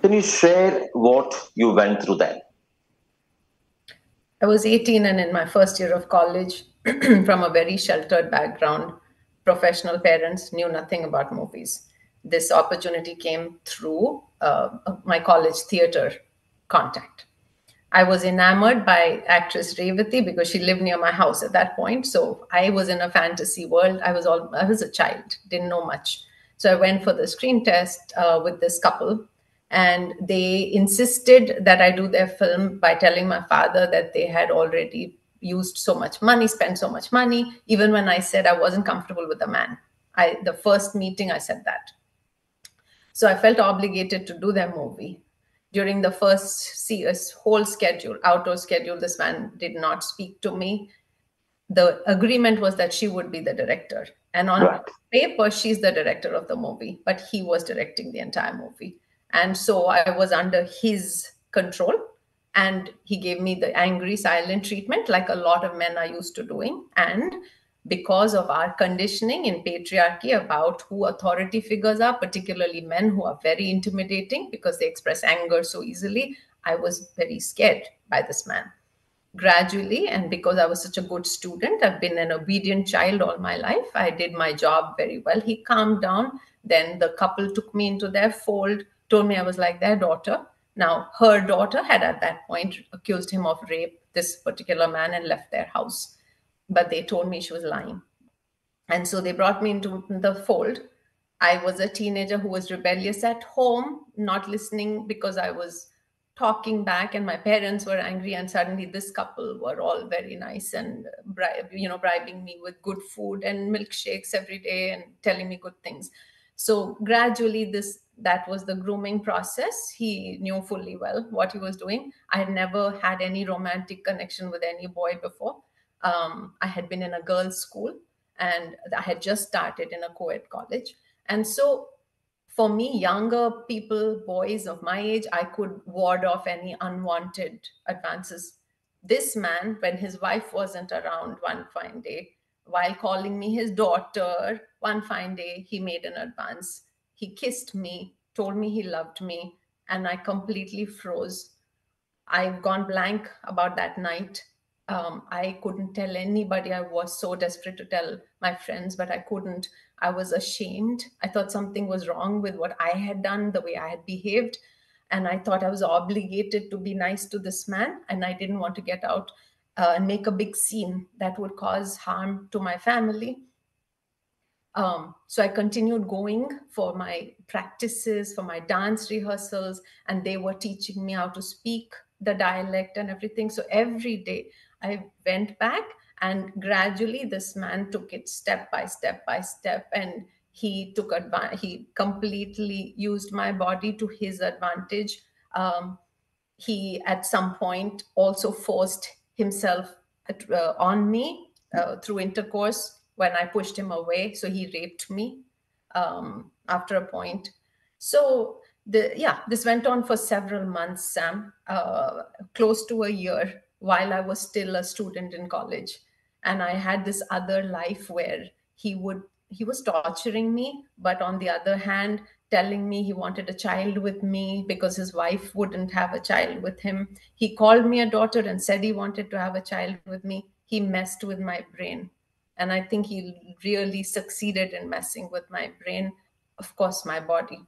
Can you share what you went through then? I was 18 and in my first year of college, from a very sheltered background, professional parents, knew nothing about movies. This opportunity came through my college theater contact. I was enamored by actress Revati because she lived near my house at that point. So I was in a fantasy world. I was a child, didn't know much. So I went for the screen test with this couple, and they insisted that I do their film by telling my father that they had already used so much money, spent so much money. Even when I said I wasn't comfortable with the man, the first meeting I said that. So I felt obligated to do their movie. During the whole schedule, outdoor schedule, this man did not speak to me. The agreement was that she would be the director. And on Right. paper, she's the director of the movie, but he was directing the entire movie. And so I was under his control. And he gave me the angry, silent treatment, like a lot of men are used to doing. And because of our conditioning in patriarchy about who authority figures are, particularly men who are very intimidating because they express anger so easily, I was very scared by this man. Gradually, and because I was such a good student, I've been an obedient child all my life. I did my job very well. He calmed down. Then the couple took me into their fold, told me I was like their daughter. Now, her daughter had at that point accused him of rape, this particular man, and left their house. But they told me she was lying. And so they brought me into the fold. I was a teenager who was rebellious at home, not listening because I was talking back, and my parents were angry. And suddenly, this couple were all very nice and bribing me with good food and milkshakes every day and telling me good things. So gradually, that was the grooming process. He knew fully well what he was doing. I had never had any romantic connection with any boy before. I had been in a girls' school, and I had just started in a co-ed college. And so for me, younger people, boys of my age, I could ward off any unwanted advances. This man, when his wife wasn't around one fine day, while calling me his daughter, one fine day, he made an advance. He kissed me, told me he loved me, and I completely froze. I've gone blank about that night. I couldn't tell anybody. I was so desperate to tell my friends, but I couldn't. I was ashamed. I thought something was wrong with what I had done, the way I had behaved. And I thought I was obligated to be nice to this man. And I didn't want to get out and make a big scene that would cause harm to my family. So I continued going for my practices, for my dance rehearsals, and they were teaching me how to speak the dialect and everything. So every day I went back, and gradually this man took it step by step by step, and he took advantage. He completely used my body to his advantage. He at some point also forced himself on me through intercourse when I pushed him away. So he raped me after a point. So this went on for several months, Sam, close to a year, while I was still a student in college. And I had this other life where he was torturing me, but on the other hand, telling me he wanted a child with me because his wife wouldn't have a child with him. He called me a daughter and said he wanted to have a child with me. He messed with my brain. And I think he really succeeded in messing with my brain, of course, my body.